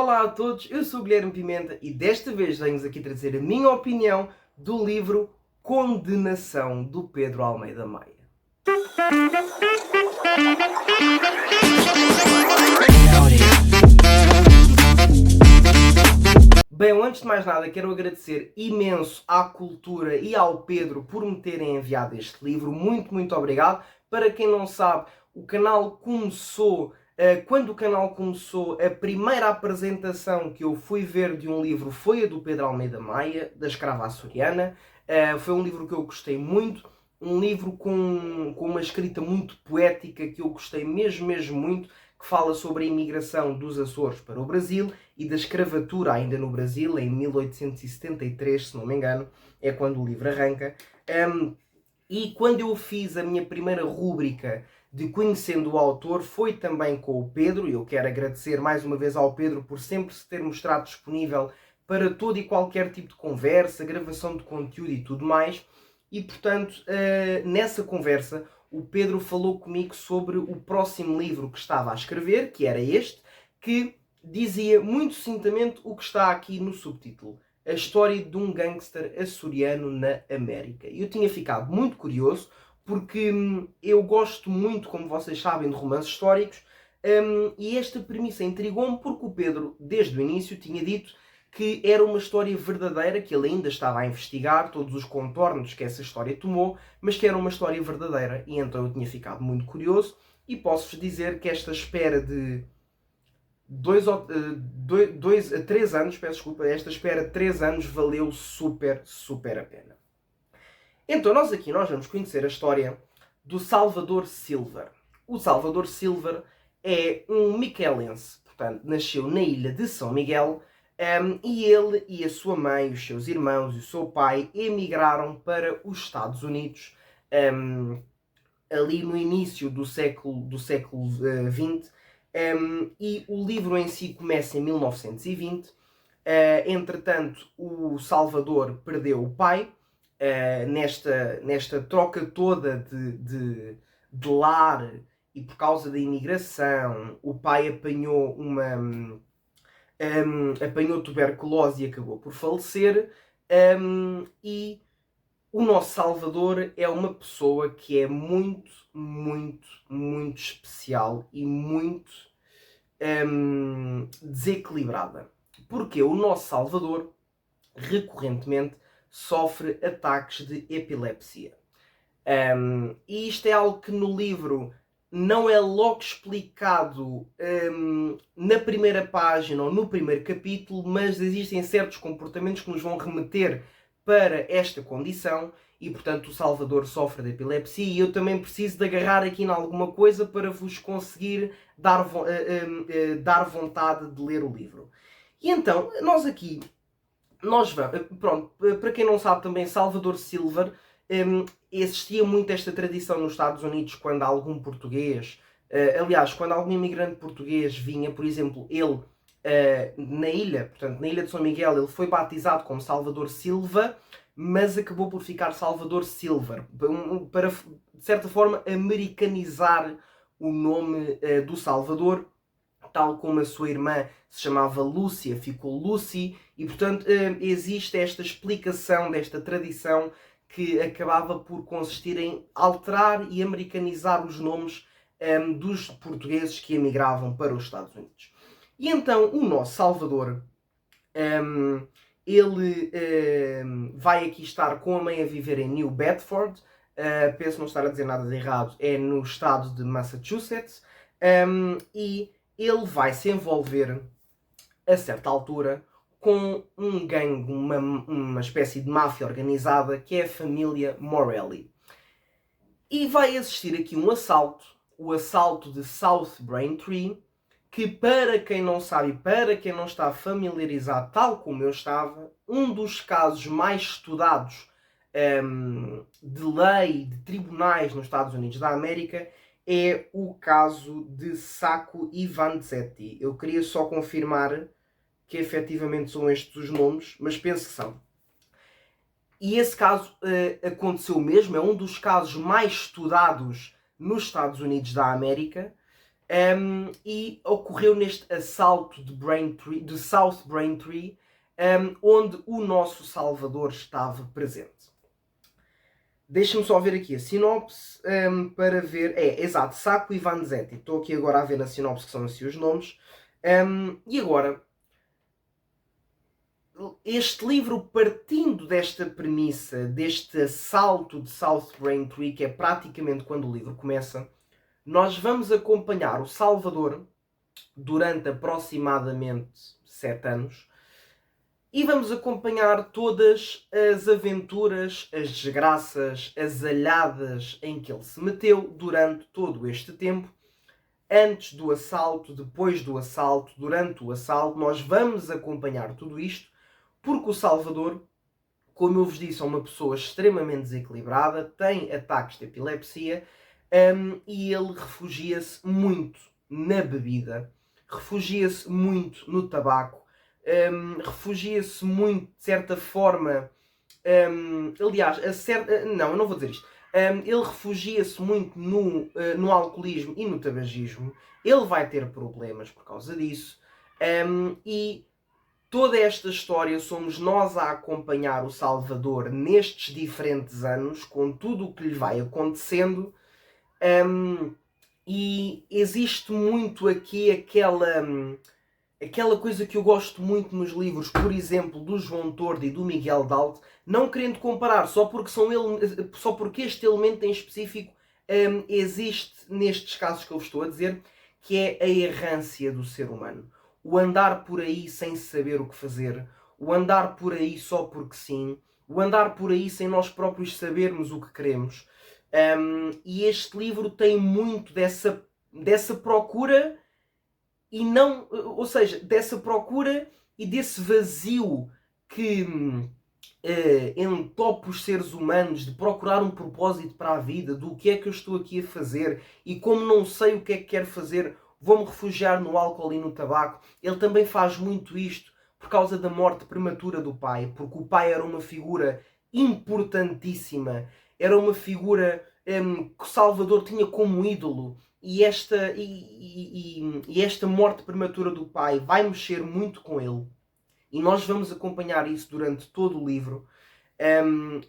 Olá a todos, eu sou o Guilherme Pimenta e desta vez venho-vos aqui trazer a minha opinião do livro Condenação, do Pedro Almeida Maia. Bem, antes de mais nada, quero agradecer imenso à Cultura e ao Pedro por me terem enviado este livro. Muito obrigado. Para quem não sabe, o canal começou... Quando o canal começou, a primeira apresentação que eu fui ver de um livro foi a do Pedro Almeida Maia, da Escrava Açoriana. Foi um livro que eu gostei muito, um livro com uma escrita muito poética que eu gostei mesmo muito, que fala sobre a imigração dos Açores para o Brasil e da escravatura ainda no Brasil, em 1873, se não me engano, é quando o livro arranca. E quando eu fiz a minha primeira rúbrica de Conhecendo o Autor, foi também com o Pedro, e eu quero agradecer mais uma vez ao Pedro por sempre se ter mostrado disponível para todo e qualquer tipo de conversa, gravação de conteúdo e tudo mais. E, portanto, nessa conversa, o Pedro falou comigo sobre o próximo livro que estava a escrever, que era este, que dizia muito sucintamente o que está aqui no subtítulo: a história de um gangster açoriano na América. E eu tinha ficado muito curioso, porque eu gosto muito, como vocês sabem, de romances históricos, e esta premissa intrigou-me porque o Pedro, desde o início, tinha dito que era uma história verdadeira, que ele ainda estava a investigar todos os contornos que essa história tomou, mas que era uma história verdadeira, e então eu tinha ficado muito curioso, e posso-vos dizer que esta espera de 2 a 3 anos, peço desculpa, esta espera de 3 anos valeu super a pena. Então nós vamos conhecer a história do Salvador Silver. O Salvador Silver é um miquelense, portanto nasceu na ilha de São Miguel, e ele e a sua mãe, os seus irmãos e o seu pai emigraram para os Estados Unidos ali no início do século XX, e o livro em si começa em 1920. Entretanto, o Salvador perdeu o pai nesta troca toda de lar, e por causa da imigração o pai apanhou tuberculose e acabou por falecer, e o nosso Salvador é uma pessoa que é muito especial e muito desequilibrada. Porque o nosso Salvador recorrentemente sofre ataques de epilepsia. E isto é algo que no livro não é logo explicado na primeira página ou no primeiro capítulo, mas existem certos comportamentos que nos vão remeter para esta condição, e portanto o Salvador sofre de epilepsia, e eu também preciso de agarrar aqui em alguma coisa para vos conseguir dar vontade de ler o livro. E então, nós vamos, pronto, para quem não sabe também, Salvador Silver, existia muito esta tradição nos Estados Unidos quando algum português, aliás, quando algum imigrante português vinha, por exemplo, ele na ilha de São Miguel, ele foi batizado como Salvador Silva, mas acabou por ficar Salvador Silver, para de certa forma americanizar o nome do Salvador, tal como a sua irmã se chamava Lúcia, ficou Lucy, e portanto existe esta explicação desta tradição que acabava por consistir em alterar e americanizar os nomes dos portugueses que emigravam para os Estados Unidos. E então o nosso Salvador, ele vai aqui estar com a mãe a viver em New Bedford, penso não estar a dizer nada de errado, é no estado de Massachusetts, e ele vai se envolver a certa altura com um gangue, uma espécie de máfia organizada, que é a família Morelli. E vai existir aqui um assalto, o assalto de South Braintree, que, para quem não sabe, para quem não está familiarizado, tal como eu estava, um dos casos mais estudados de lei, de tribunais nos Estados Unidos da América, é o caso de Sacco e Vanzetti. Eu queria só confirmar que efetivamente são estes os nomes, mas penso que são. E esse caso aconteceu mesmo, é um dos casos mais estudados nos Estados Unidos da América. e ocorreu neste assalto de South Braintree, onde o nosso Salvador estava presente. Deixa-me só ver aqui a sinopse para ver. Exato, Sacco e Vanzetti. Estou aqui agora a ver na sinopse que são assim os nomes. E agora, este livro, partindo desta premissa, deste assalto de South Braintree, que é praticamente quando o livro começa, nós vamos acompanhar o Salvador durante aproximadamente 7 anos e vamos acompanhar todas as aventuras, as desgraças, as alhadas em que ele se meteu durante todo este tempo. Antes do assalto, depois do assalto, durante o assalto, nós vamos acompanhar tudo isto, porque o Salvador, como eu vos disse, é uma pessoa extremamente desequilibrada, tem ataques de epilepsia, e ele refugia-se muito na bebida, refugia-se muito no tabaco, refugia-se muito, de certa forma, aliás, não, eu não vou dizer isto. Ele refugia-se muito no alcoolismo e no tabagismo. Ele vai ter problemas por causa disso. E toda esta história somos nós a acompanhar o Salvador nestes diferentes anos, com tudo o que lhe vai acontecendo. E existe muito aqui aquela coisa que eu gosto muito nos livros, por exemplo, do João Tordo e do Miguel Dalt, não querendo comparar, só porque este elemento em específico existe nestes casos que eu vos estou a dizer, que é a errância do ser humano. O andar por aí sem saber o que fazer, o andar por aí só porque sim, o andar por aí sem nós próprios sabermos o que queremos. E este livro tem muito dessa procura e não, ou seja, dessa procura e desse vazio que entope os seres humanos, de procurar um propósito para a vida, do que é que eu estou aqui a fazer, e como não sei o que é que quero fazer, vou-me refugiar no álcool e no tabaco. Ele também faz muito isto por causa da morte prematura do pai, porque o pai era uma figura importantíssima, era uma figura que o Salvador tinha como ídolo, e esta morte prematura do pai vai mexer muito com ele. E nós vamos acompanhar isso durante todo o livro.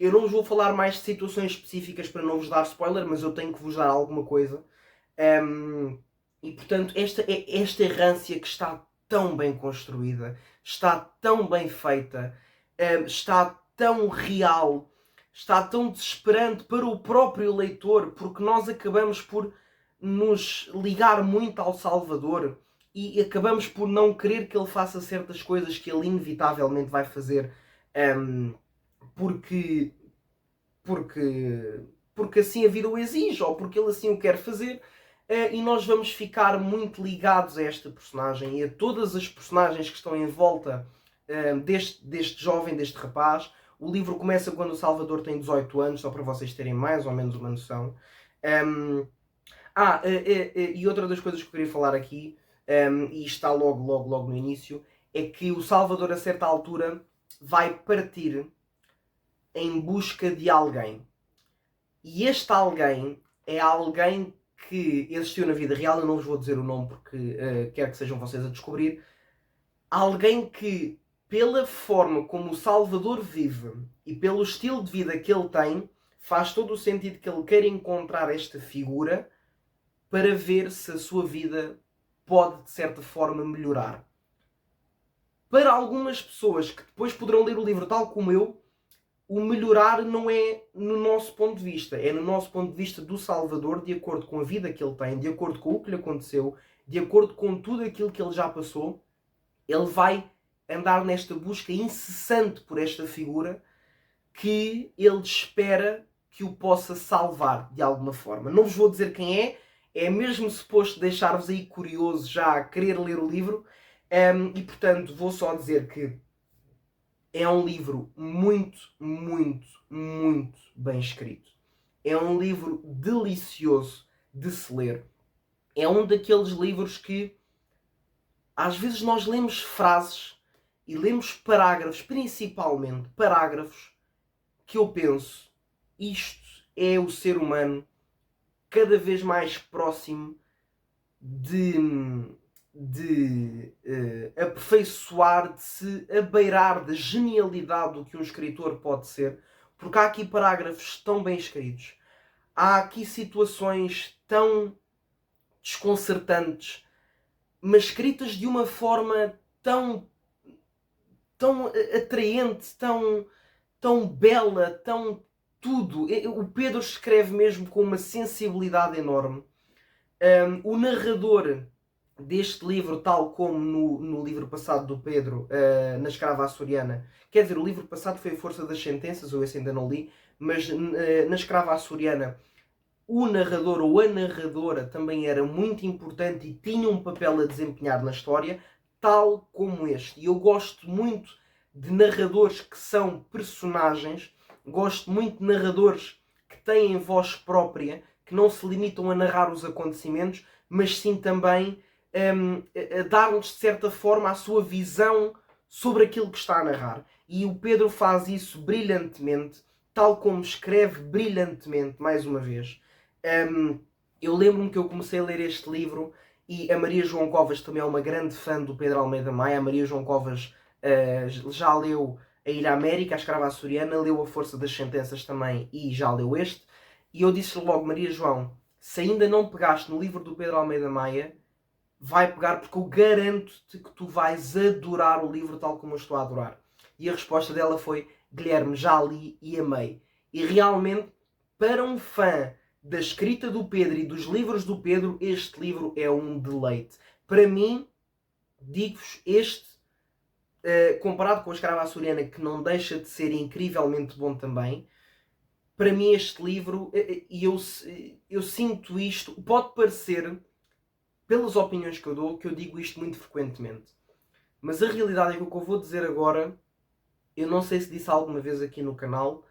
Eu não vos vou falar mais de situações específicas para não vos dar spoiler, mas eu tenho que vos dar alguma coisa. E portanto, esta errância que está tão bem construída, está tão bem feita, está tão real, está tão desesperante para o próprio leitor, porque nós acabamos por nos ligar muito ao Salvador e acabamos por não querer que ele faça certas coisas que ele inevitavelmente vai fazer, porque, porque assim a vida o exige, ou porque ele assim o quer fazer. E nós vamos ficar muito ligados a esta personagem e a todas as personagens que estão em volta deste jovem, deste rapaz. O livro começa quando o Salvador tem 18 anos, só para vocês terem mais ou menos uma noção. E outra das coisas que eu queria falar aqui, e está logo no início, é que o Salvador, a certa altura, vai partir em busca de alguém. E este alguém é alguém que existiu na vida real. Eu não vos vou dizer o nome porque quero que sejam vocês a descobrir. Alguém que, pela forma como o Salvador vive e pelo estilo de vida que ele tem, faz todo o sentido que ele queira encontrar esta figura para ver se a sua vida pode, de certa forma, melhorar. Para algumas pessoas que depois poderão ler o livro tal como eu, o melhorar não é no nosso ponto de vista, é no nosso ponto de vista do Salvador, de acordo com a vida que ele tem, de acordo com o que lhe aconteceu, de acordo com tudo aquilo que ele já passou. Ele vai andar nesta busca incessante por esta figura que ele espera que o possa salvar de alguma forma. Não vos vou dizer quem é mesmo suposto deixar-vos aí curiosos já a querer ler o livro, e portanto vou só dizer que é um livro muito bem escrito. É um livro delicioso de se ler. É um daqueles livros que às vezes nós lemos frases e lemos parágrafos, principalmente parágrafos, que eu penso, isto é o ser humano cada vez mais próximo de aperfeiçoar, de se abeirar da genialidade do que um escritor pode ser, porque há aqui parágrafos tão bem escritos, há aqui situações tão desconcertantes, mas escritas de uma forma tão atraente, tão bela, tão tudo. O Pedro escreve mesmo com uma sensibilidade enorme. O narrador deste livro, tal como no livro passado do Pedro, na Escrava Açoriana, quer dizer, o livro passado foi A Força das Sentenças, eu esse ainda não li, mas na Escrava Açoriana o narrador ou a narradora também era muito importante e tinha um papel a desempenhar na história, tal como este. E eu gosto muito de narradores que são personagens, gosto muito de narradores que têm voz própria, que não se limitam a narrar os acontecimentos, mas sim também a dar-nos, de certa forma, a sua visão sobre aquilo que está a narrar. E o Pedro faz isso brilhantemente, tal como escreve brilhantemente, mais uma vez. Eu lembro-me que eu comecei a ler este livro e a Maria João Covas também é uma grande fã do Pedro Almeida Maia. A Maria João Covas já leu A Ilha América, A Escrava Açoriana, leu A Força das Sentenças também e já leu este. E eu disse logo, Maria João, se ainda não pegaste no livro do Pedro Almeida Maia, vai pegar, porque eu garanto-te que tu vais adorar o livro tal como eu estou a adorar. E a resposta dela foi, Guilherme, já li e amei. E realmente, para um fã da escrita do Pedro e dos livros do Pedro, este livro é um deleite. Para mim, digo-vos, este, comparado com A Escrava Açoriana, que não deixa de ser incrivelmente bom também, para mim este livro, e eu sinto isto, pode parecer, pelas opiniões que eu dou, que eu digo isto muito frequentemente. Mas a realidade é que o que eu vou dizer agora, eu não sei se disse alguma vez aqui no canal,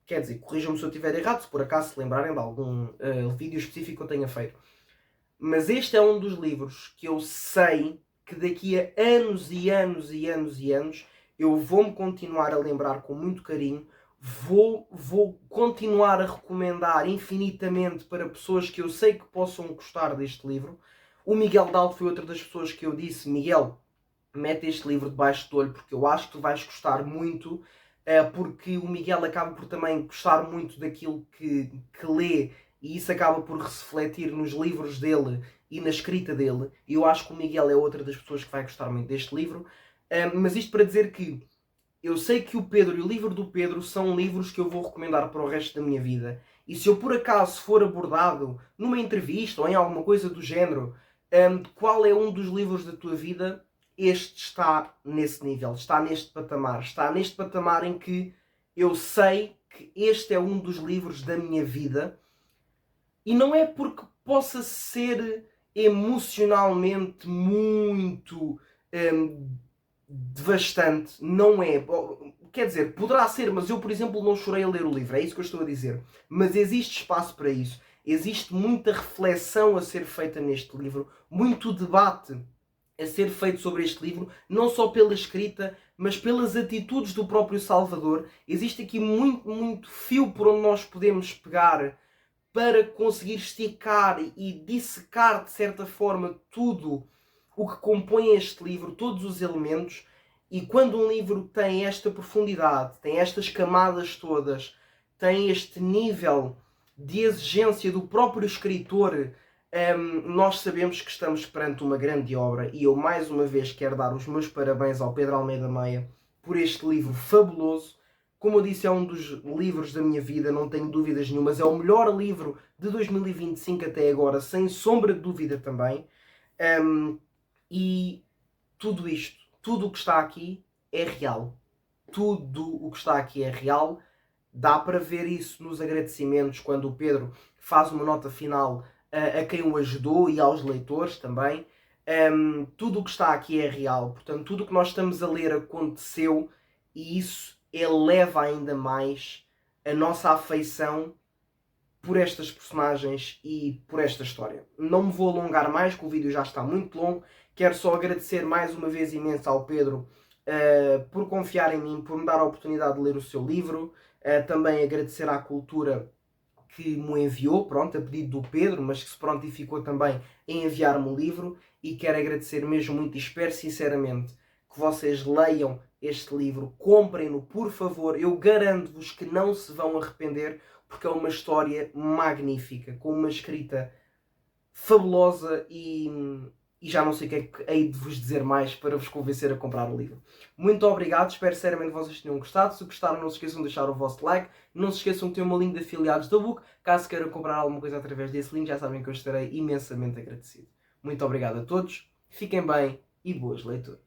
quer dizer, corrijam-me se eu estiver errado, se por acaso se lembrarem de algum vídeo específico que eu tenha feito. Mas este é um dos livros que eu sei que daqui a anos e anos e anos e anos eu vou-me continuar a lembrar com muito carinho, vou continuar a recomendar infinitamente para pessoas que eu sei que possam gostar deste livro. O Miguel Dalto foi outra das pessoas que eu disse, Miguel, mete este livro debaixo do olho porque eu acho que tu vais gostar muito, porque o Miguel acaba por também gostar muito daquilo que lê e isso acaba por refletir nos livros dele e na escrita dele. E eu acho que o Miguel é outra das pessoas que vai gostar muito deste livro. Mas isto para dizer que eu sei que o Pedro e o livro do Pedro são livros que eu vou recomendar para o resto da minha vida. E se eu por acaso for abordado numa entrevista ou em alguma coisa do género, qual é um dos livros da tua vida? Este está nesse nível, está neste patamar em que eu sei que este é um dos livros da minha vida. E não é porque possa ser emocionalmente muito devastante, não é. Quer dizer, poderá ser, mas eu, por exemplo, não chorei a ler o livro, é isso que eu estou a dizer. Mas existe espaço para isso. Existe muita reflexão a ser feita neste livro, muito debate a ser feito sobre este livro, não só pela escrita, mas pelas atitudes do próprio Salvador. Existe aqui muito fio por onde nós podemos pegar para conseguir esticar e dissecar, de certa forma, tudo o que compõe este livro, todos os elementos. E quando um livro tem esta profundidade, tem estas camadas todas, tem este nível de exigência do próprio escritor, nós sabemos que estamos perante uma grande obra. E eu mais uma vez quero dar os meus parabéns ao Pedro Almeida Maia por este livro fabuloso. Como eu disse, é um dos livros da minha vida, não tenho dúvidas nenhumas. É o melhor livro de 2025 até agora, sem sombra de dúvida também. E tudo isto, tudo o que está aqui é real. Tudo o que está aqui é real. Dá para ver isso nos agradecimentos, quando o Pedro faz uma nota final a quem o ajudou e aos leitores também. Tudo o que está aqui é real. Portanto, tudo o que nós estamos a ler aconteceu e isso eleva ainda mais a nossa afeição por estas personagens e por esta história. Não me vou alongar mais, que o vídeo já está muito longo. Quero só agradecer mais uma vez imenso ao Pedro por confiar em mim, por me dar a oportunidade de ler o seu livro. Também agradecer à Cultura que me enviou, pronto, a pedido do Pedro, mas que se prontificou também em enviar-me o livro, e quero agradecer mesmo muito e espero sinceramente que vocês leiam este livro, comprem-no, por favor, eu garanto-vos que não se vão arrepender, porque é uma história magnífica, com uma escrita fabulosa e já não sei o que é que hei de vos dizer mais para vos convencer a comprar o livro. Muito obrigado, espero seriamente que vocês tenham gostado. Se gostaram, não se esqueçam de deixar o vosso like. Não se esqueçam de ter uma link de afiliados da Book. Caso queiram comprar alguma coisa através desse link, já sabem que eu estarei imensamente agradecido. Muito obrigado a todos, fiquem bem e boas leituras.